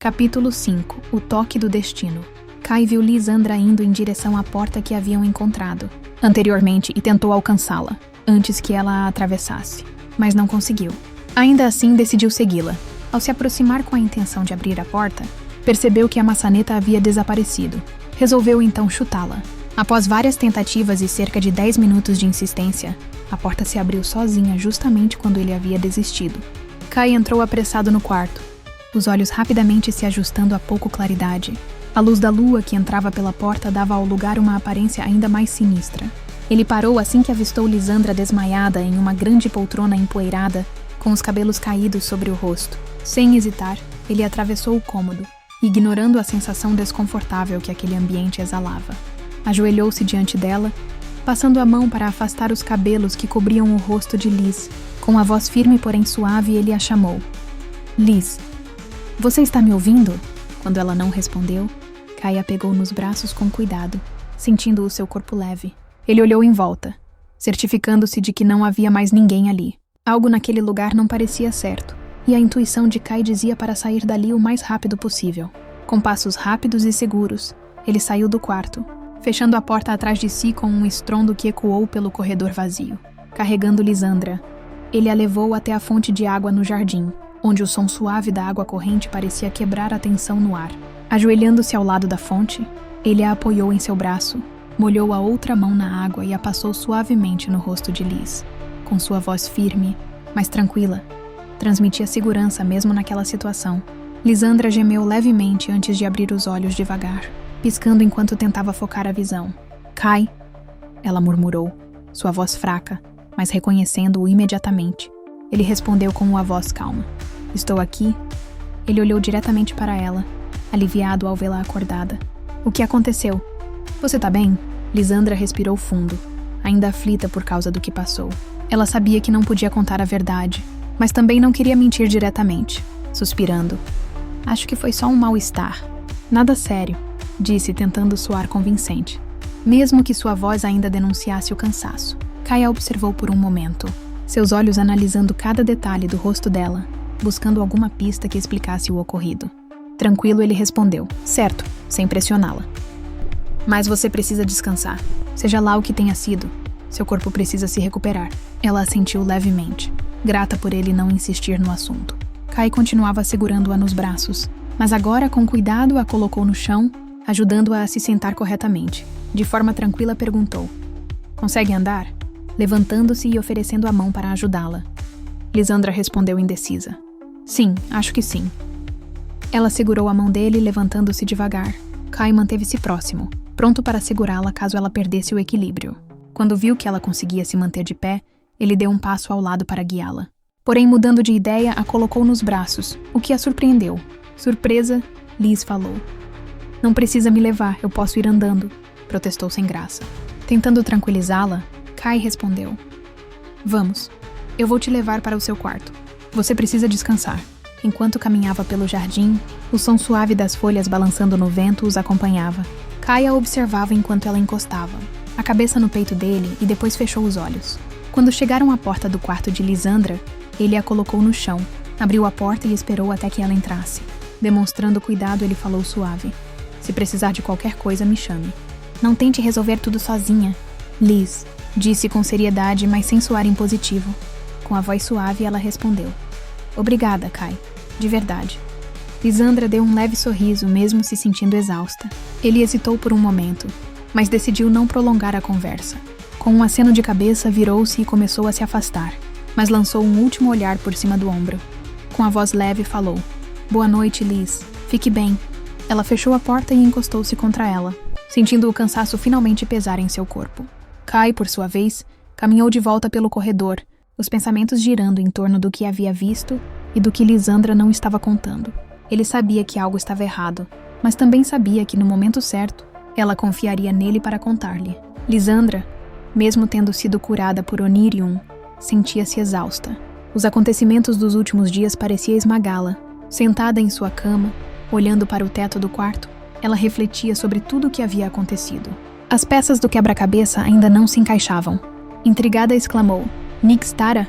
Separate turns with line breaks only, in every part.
Capítulo 5. O toque do destino. Kai viu Lisandra indo em direção à porta que haviam encontrado anteriormente e tentou alcançá-la, antes que ela a atravessasse, mas não conseguiu. Ainda assim, decidiu segui-la. Ao se aproximar com a intenção de abrir a porta, percebeu que a maçaneta havia desaparecido. Resolveu então chutá-la. Após várias tentativas e cerca de 10 minutos de insistência, a porta se abriu sozinha justamente quando ele havia desistido. Kai entrou apressado no quarto, os olhos rapidamente se ajustando à pouca claridade. A luz da lua que entrava pela porta dava ao lugar uma aparência ainda mais sinistra. Ele parou assim que avistou Lisandra desmaiada em uma grande poltrona empoeirada, com os cabelos caídos sobre o rosto. Sem hesitar, ele atravessou o cômodo, ignorando a sensação desconfortável que aquele ambiente exalava. Ajoelhou-se diante dela, passando a mão para afastar os cabelos que cobriam o rosto de Liz. Com a voz firme porém suave, ele a chamou. Liz, você está me ouvindo? Quando ela não respondeu, Kai a pegou nos braços com cuidado, sentindo o seu corpo leve. Ele olhou em volta, certificando-se de que não havia mais ninguém ali. Algo naquele lugar não parecia certo, e a intuição de Kai dizia para sair dali o mais rápido possível. Com passos rápidos e seguros, ele saiu do quarto, fechando a porta atrás de si com um estrondo que ecoou pelo corredor vazio. Carregando Lisandra, ele a levou até a fonte de água no jardim, onde o som suave da água corrente parecia quebrar a tensão no ar. Ajoelhando-se ao lado da fonte, ele a apoiou em seu braço, molhou a outra mão na água e a passou suavemente no rosto de Liz. Com sua voz firme, mas tranquila, transmitia segurança mesmo naquela situação. Lisandra gemeu levemente antes de abrir os olhos devagar, piscando enquanto tentava focar a visão. Kai, ela murmurou, sua voz fraca, mas reconhecendo-o imediatamente. Ele respondeu com uma voz calma. Estou aqui. Ele olhou diretamente para ela, aliviado ao vê-la acordada. O que aconteceu? Você tá bem? Lisandra respirou fundo, ainda aflita por causa do que passou. Ela sabia que não podia contar a verdade, mas também não queria mentir diretamente, suspirando. Acho que foi só um mal-estar. Nada sério, disse tentando soar convincente, mesmo que sua voz ainda denunciasse o cansaço. Kai a observou por um momento, seus olhos analisando cada detalhe do rosto dela, buscando alguma pista que explicasse o ocorrido. Tranquilo, ele respondeu, certo, sem pressioná-la. Mas você precisa descansar, seja lá o que tenha sido. Seu corpo precisa se recuperar. Ela assentiu levemente, grata por ele não insistir no assunto. Kai continuava segurando-a nos braços, mas agora com cuidado a colocou no chão, ajudando-a a se sentar corretamente. De forma tranquila perguntou, consegue andar? Levantando-se e oferecendo a mão para ajudá-la. Lisandra respondeu indecisa. Sim, acho que sim. Ela segurou a mão dele, levantando-se devagar. Kai manteve-se próximo, pronto para segurá-la caso ela perdesse o equilíbrio. Quando viu que ela conseguia se manter de pé, ele deu um passo ao lado para guiá-la. Porém, mudando de ideia, a colocou nos braços, o que a surpreendeu. Surpresa, Liz falou. Não precisa me levar, eu posso ir andando, protestou sem graça. Tentando tranquilizá-la, Kai respondeu. Vamos, eu vou te levar para o seu quarto. Você precisa descansar. Enquanto caminhava pelo jardim, o som suave das folhas balançando no vento os acompanhava. Kai a observava enquanto ela encostava, a cabeça no peito dele e depois fechou os olhos. Quando chegaram à porta do quarto de Lisandra, ele a colocou no chão, abriu a porta e esperou até que ela entrasse. Demonstrando cuidado, ele falou suave. Se precisar de qualquer coisa, me chame. Não tente resolver tudo sozinha, Liz, disse com seriedade, mas sem soar impositivo. Com a voz suave, ela respondeu. Obrigada, Kai. De verdade. Lisandra deu um leve sorriso, mesmo se sentindo exausta. Ele hesitou por um momento, mas decidiu não prolongar a conversa. Com um aceno de cabeça, virou-se e começou a se afastar, mas lançou um último olhar por cima do ombro. Com a voz leve, falou. Boa noite, Liz. Fique bem. Ela fechou a porta e encostou-se contra ela, sentindo o cansaço finalmente pesar em seu corpo. Kai, por sua vez, caminhou de volta pelo corredor, os pensamentos girando em torno do que havia visto e do que Lisandra não estava contando. Ele sabia que algo estava errado, mas também sabia que no momento certo, ela confiaria nele para contar-lhe. Lisandra, mesmo tendo sido curada por Onirium, sentia-se exausta. Os acontecimentos dos últimos dias pareciam esmagá-la. Sentada em sua cama, olhando para o teto do quarto, ela refletia sobre tudo o que havia acontecido. As peças do quebra-cabeça ainda não se encaixavam. Intrigada, exclamou, Nix Tara?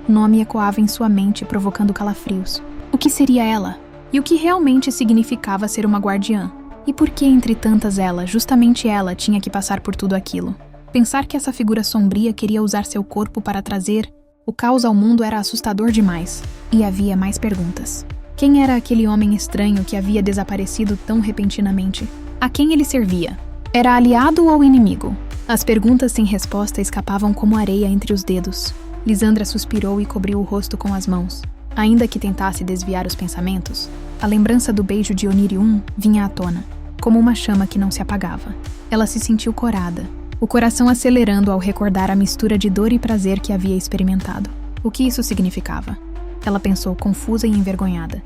O nome ecoava em sua mente, provocando calafrios. O que seria ela? E o que realmente significava ser uma guardiã? E por que, entre tantas ela, justamente ela, tinha que passar por tudo aquilo? Pensar que essa figura sombria queria usar seu corpo para trazer o caos ao mundo era assustador demais. E havia mais perguntas. Quem era aquele homem estranho que havia desaparecido tão repentinamente? A quem ele servia? Era aliado ou inimigo? As perguntas sem resposta escapavam como areia entre os dedos. Lisandra suspirou e cobriu o rosto com as mãos. Ainda que tentasse desviar os pensamentos, a lembrança do beijo de Onirium vinha à tona, como uma chama que não se apagava. Ela se sentiu corada, o coração acelerando ao recordar a mistura de dor e prazer que havia experimentado. O que isso significava? Ela pensou, confusa e envergonhada.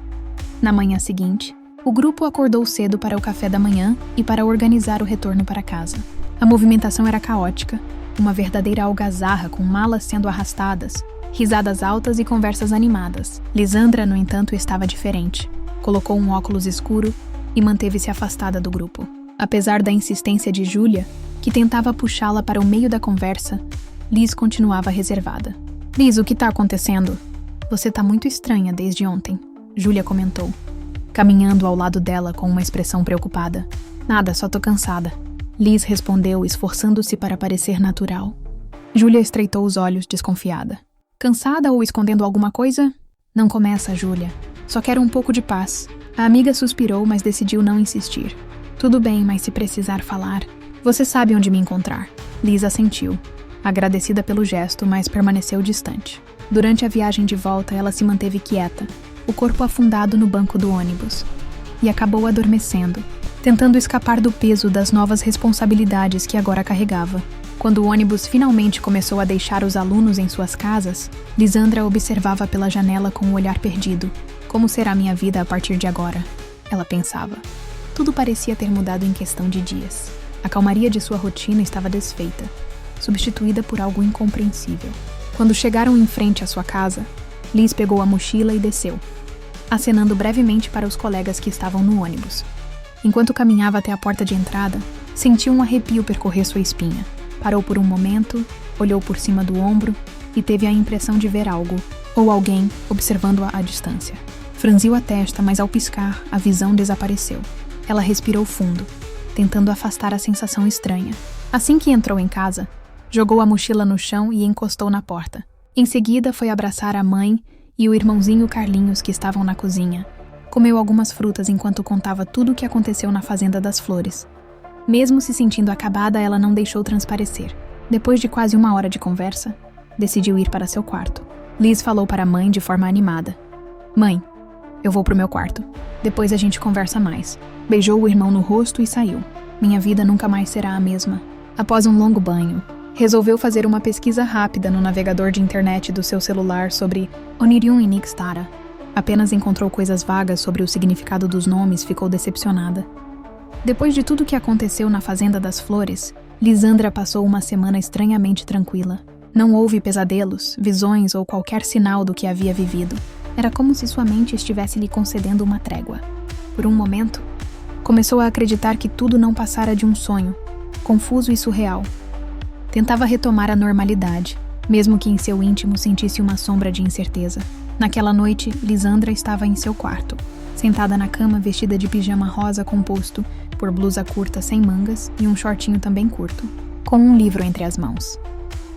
Na manhã seguinte, o grupo acordou cedo para o café da manhã e para organizar o retorno para casa. A movimentação era caótica, uma verdadeira algazarra com malas sendo arrastadas, risadas altas e conversas animadas. Lisandra, no entanto, estava diferente. Colocou um óculos escuro e manteve-se afastada do grupo. Apesar da insistência de Júlia, que tentava puxá-la para o meio da conversa, Liz continuava reservada. Liz, o que está acontecendo? Você está muito estranha desde ontem, Júlia comentou, caminhando ao lado dela com uma expressão preocupada. Nada, só tô cansada. Liz respondeu, esforçando-se para parecer natural. Júlia estreitou os olhos, desconfiada. Cansada ou escondendo alguma coisa? Não começa, Júlia. Só quero um pouco de paz. A amiga suspirou, mas decidiu não insistir. Tudo bem, mas se precisar falar, você sabe onde me encontrar. Liz assentiu, agradecida pelo gesto, mas permaneceu distante. Durante a viagem de volta, ela se manteve quieta, o corpo afundado no banco do ônibus, e acabou adormecendo, tentando escapar do peso das novas responsabilidades que agora carregava. Quando o ônibus finalmente começou a deixar os alunos em suas casas, Lisandra observava pela janela com um olhar perdido. Como será minha vida a partir de agora? Ela pensava. Tudo parecia ter mudado em questão de dias. A calmaria de sua rotina estava desfeita, substituída por algo incompreensível. Quando chegaram em frente à sua casa, Liz pegou a mochila e desceu, acenando brevemente para os colegas que estavam no ônibus. Enquanto caminhava até a porta de entrada, sentiu um arrepio percorrer sua espinha. Parou por um momento, olhou por cima do ombro e teve a impressão de ver algo, ou alguém, observando-a à distância. Franziu a testa, mas ao piscar, a visão desapareceu. Ela respirou fundo, tentando afastar a sensação estranha. Assim que entrou em casa, jogou a mochila no chão e encostou na porta. Em seguida, foi abraçar a mãe e o irmãozinho Carlinhos, que estavam na cozinha. Comeu algumas frutas enquanto contava tudo o que aconteceu na Fazenda das Flores. Mesmo se sentindo acabada, ela não deixou transparecer. Depois de quase 1 hora de conversa, decidiu ir para seu quarto. Liz falou para a mãe de forma animada. Mãe, eu vou pro meu quarto. Depois a gente conversa mais. Beijou o irmão no rosto e saiu. Minha vida nunca mais será a mesma. Após um longo banho, resolveu fazer uma pesquisa rápida no navegador de internet do seu celular sobre Onirium e Nixtara. Apenas encontrou coisas vagas sobre o significado dos nomes e ficou decepcionada. Depois de tudo que aconteceu na Fazenda das Flores, Lisandra passou uma semana estranhamente tranquila. Não houve pesadelos, visões ou qualquer sinal do que havia vivido. Era como se sua mente estivesse lhe concedendo uma trégua. Por um momento, começou a acreditar que tudo não passara de um sonho, confuso e surreal. Tentava retomar a normalidade, mesmo que em seu íntimo sentisse uma sombra de incerteza. Naquela noite, Lisandra estava em seu quarto, sentada na cama vestida de pijama rosa composto por blusa curta sem mangas e um shortinho também curto, com um livro entre as mãos.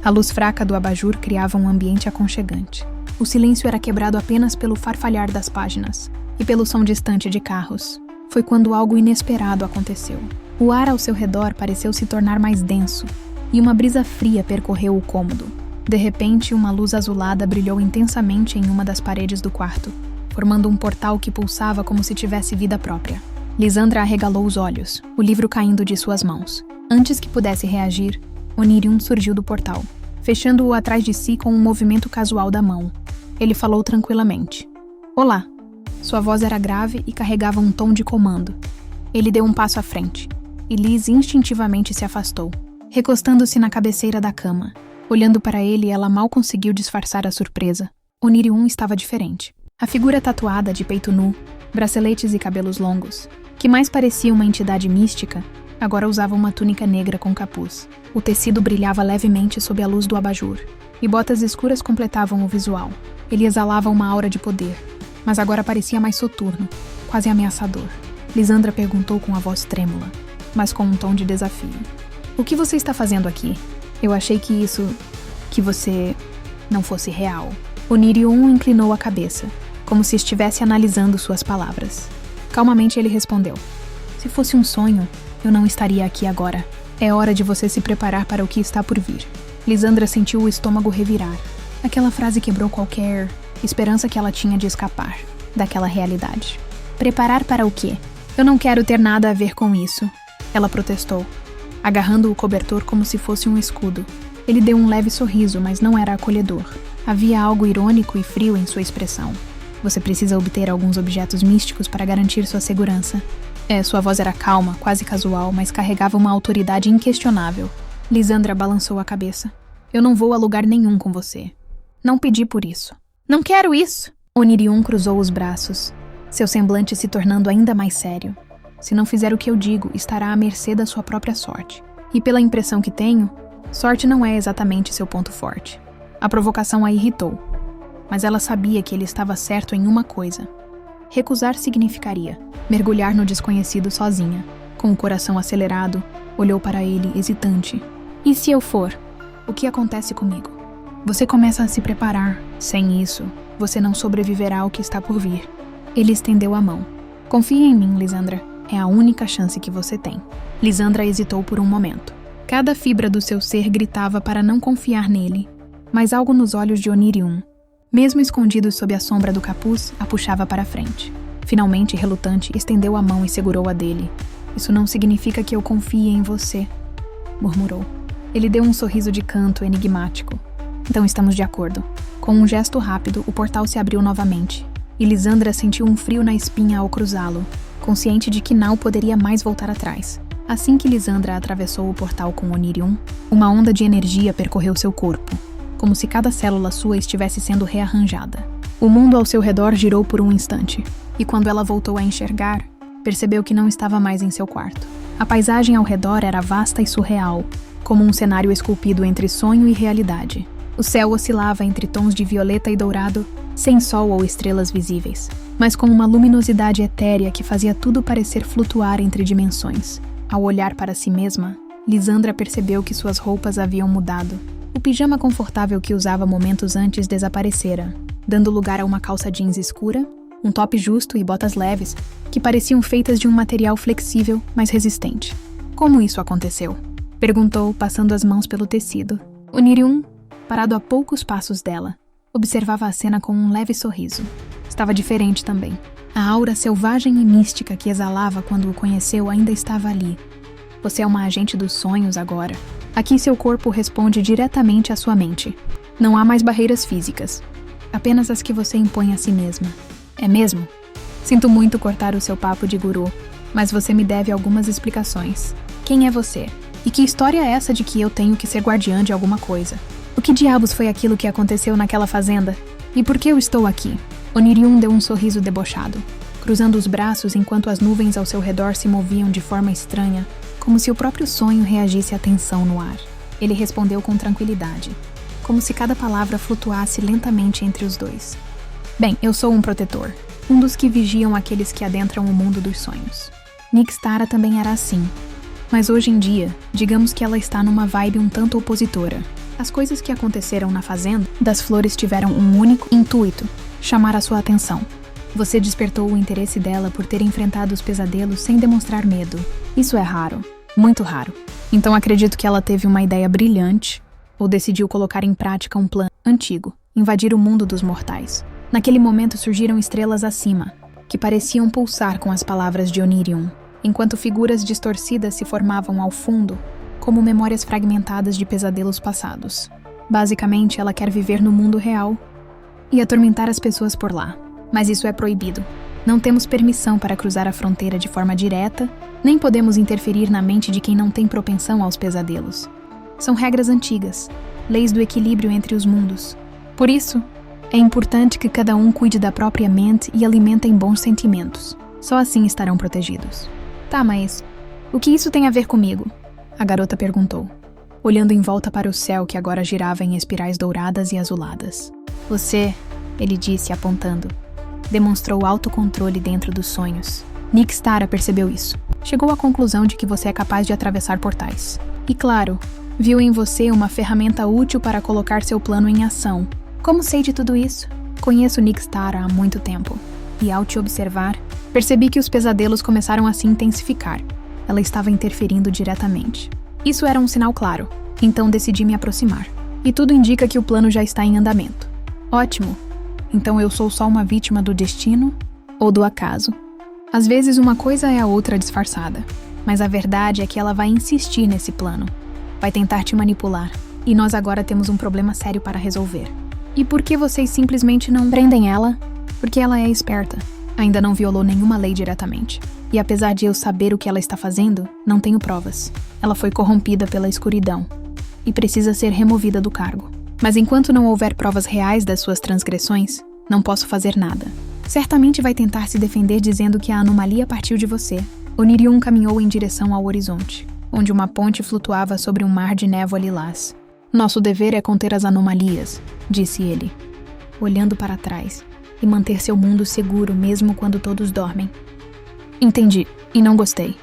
A luz fraca do abajur criava um ambiente aconchegante. O silêncio era quebrado apenas pelo farfalhar das páginas e pelo som distante de carros. Foi quando algo inesperado aconteceu. O ar ao seu redor pareceu se tornar mais denso e uma brisa fria percorreu o cômodo. De repente, uma luz azulada brilhou intensamente em uma das paredes do quarto, formando um portal que pulsava como se tivesse vida própria. Lisandra arregalou os olhos, o livro caindo de suas mãos. Antes que pudesse reagir, Onirium surgiu do portal, fechando-o atrás de si com um movimento casual da mão. Ele falou tranquilamente. Olá. Sua voz era grave e carregava um tom de comando. Ele deu um passo à frente, e Liz instintivamente se afastou, recostando-se na cabeceira da cama. Olhando para ele, ela mal conseguiu disfarçar a surpresa. Onirium estava diferente. A figura tatuada de peito nu, braceletes e cabelos longos, que mais parecia uma entidade mística, agora usava uma túnica negra com capuz. O tecido brilhava levemente sob a luz do abajur, e botas escuras completavam o visual. Ele exalava uma aura de poder, mas agora parecia mais soturno, quase ameaçador. Lisandra perguntou com a voz trêmula, mas com um tom de desafio. O que você está fazendo aqui? Eu achei que você não fosse real. Onirium inclinou a cabeça, como se estivesse analisando suas palavras. Calmamente ele respondeu. Se fosse um sonho, eu não estaria aqui agora. É hora de você se preparar para o que está por vir. Lisandra sentiu o estômago revirar. Aquela frase quebrou qualquer esperança que ela tinha de escapar daquela realidade. Preparar para o quê? Eu não quero ter nada a ver com isso, ela protestou, agarrando o cobertor como se fosse um escudo. Ele deu um leve sorriso, mas não era acolhedor. Havia algo irônico e frio em sua expressão. Você precisa obter alguns objetos místicos para garantir sua segurança. Sua voz era calma, quase casual, mas carregava uma autoridade inquestionável. Lisandra balançou a cabeça. Eu não vou a lugar nenhum com você. Não pedi por isso. Não quero isso! Onirium cruzou os braços, seu semblante se tornando ainda mais sério. Se não fizer o que eu digo, estará à mercê da sua própria sorte. E pela impressão que tenho, sorte não é exatamente seu ponto forte. A provocação a irritou, mas ela sabia que ele estava certo em uma coisa. Recusar significaria mergulhar no desconhecido sozinha. Com o coração acelerado, olhou para ele, hesitante. E se eu for? O que acontece comigo? Você começa a se preparar. Sem isso, você não sobreviverá ao que está por vir. Ele estendeu a mão. Confie em mim, Lisandra. É a única chance que você tem. Lisandra hesitou por um momento. Cada fibra do seu ser gritava para não confiar nele, mas algo nos olhos de Onirium, mesmo escondido sob a sombra do capuz, a puxava para frente. Finalmente, relutante, estendeu a mão e segurou a dele. Isso não significa que eu confie em você, murmurou. Ele deu um sorriso de canto enigmático. Então estamos de acordo. Com um gesto rápido, o portal se abriu novamente, e Lisandra sentiu um frio na espinha ao cruzá-lo, consciente de que não poderia mais voltar atrás. Assim que Lisandra atravessou o portal com Onirium, uma onda de energia percorreu seu corpo, como se cada célula sua estivesse sendo rearranjada. O mundo ao seu redor girou por um instante, e quando ela voltou a enxergar, percebeu que não estava mais em seu quarto. A paisagem ao redor era vasta e surreal, como um cenário esculpido entre sonho e realidade. O céu oscilava entre tons de violeta e dourado, sem sol ou estrelas visíveis, mas com uma luminosidade etérea que fazia tudo parecer flutuar entre dimensões. Ao olhar para si mesma, Lisandra percebeu que suas roupas haviam mudado. O pijama confortável que usava momentos antes desaparecera, dando lugar a uma calça jeans escura, um top justo e botas leves, que pareciam feitas de um material flexível, mas resistente. Como isso aconteceu? Perguntou, passando as mãos pelo tecido. Onirium, parado a poucos passos dela, observava a cena com um leve sorriso. Estava diferente também. A aura selvagem e mística que exalava quando o conheceu ainda estava ali. Você é uma agente dos sonhos agora. Aqui seu corpo responde diretamente à sua mente. Não há mais barreiras físicas, apenas as que você impõe a si mesma. É mesmo? Sinto muito cortar o seu papo de guru, mas você me deve algumas explicações. Quem é você? E que história é essa de que eu tenho que ser guardiã de alguma coisa? O que diabos foi aquilo que aconteceu naquela fazenda? E por que eu estou aqui? Onirium deu um sorriso debochado, cruzando os braços enquanto as nuvens ao seu redor se moviam de forma estranha, como se o próprio sonho reagisse à tensão no ar. Ele respondeu com tranquilidade, como se cada palavra flutuasse lentamente entre os dois. Bem, eu sou um protetor, um dos que vigiam aqueles que adentram o mundo dos sonhos. Nixtara também era assim, mas hoje em dia, digamos que ela está numa vibe um tanto opositora. As coisas que aconteceram na fazenda das flores tiveram um único intuito: chamar a sua atenção. Você despertou o interesse dela por ter enfrentado os pesadelos sem demonstrar medo. Isso é raro, muito raro. Então acredito que ela teve uma ideia brilhante, ou decidiu colocar em prática um plano antigo, invadir o mundo dos mortais. Naquele momento surgiram estrelas acima, que pareciam pulsar com as palavras de Onirium, enquanto figuras distorcidas se formavam ao fundo, como memórias fragmentadas de pesadelos passados. Basicamente, ela quer viver no mundo real e atormentar as pessoas por lá. Mas isso é proibido. Não temos permissão para cruzar a fronteira de forma direta, nem podemos interferir na mente de quem não tem propensão aos pesadelos. São regras antigas, leis do equilíbrio entre os mundos. Por isso, é importante que cada um cuide da própria mente e alimentem bons sentimentos. Só assim estarão protegidos. Tá, mas o que isso tem a ver comigo? A garota perguntou, olhando em volta para o céu que agora girava em espirais douradas e azuladas. Você, ele disse apontando, Demonstrou autocontrole dentro dos sonhos. Nick Stara percebeu isso. Chegou à conclusão de que você é capaz de atravessar portais. E claro, viu em você uma ferramenta útil para colocar seu plano em ação. Como sei de tudo isso? Conheço Nick Stara há muito tempo. E ao te observar, percebi que os pesadelos começaram a se intensificar. Ela estava interferindo diretamente. Isso era um sinal claro, então decidi me aproximar. E tudo indica que o plano já está em andamento. Ótimo! Então eu sou só uma vítima do destino ou do acaso? Às vezes uma coisa é a outra disfarçada, mas a verdade é que ela vai insistir nesse plano. Vai tentar te manipular, e nós agora temos um problema sério para resolver. E por que vocês simplesmente não prendem ela? Porque ela é esperta. Ainda não violou nenhuma lei diretamente. E apesar de eu saber o que ela está fazendo, não tenho provas. Ela foi corrompida pela escuridão e precisa ser removida do cargo. Mas enquanto não houver provas reais das suas transgressões, não posso fazer nada. Certamente vai tentar se defender dizendo que a anomalia partiu de você. Onirion caminhou em direção ao horizonte, onde uma ponte flutuava sobre um mar de névoa lilás. Nosso dever é conter as anomalias, disse ele, olhando para trás, e manter seu mundo seguro mesmo quando todos dormem. Entendi, e não gostei.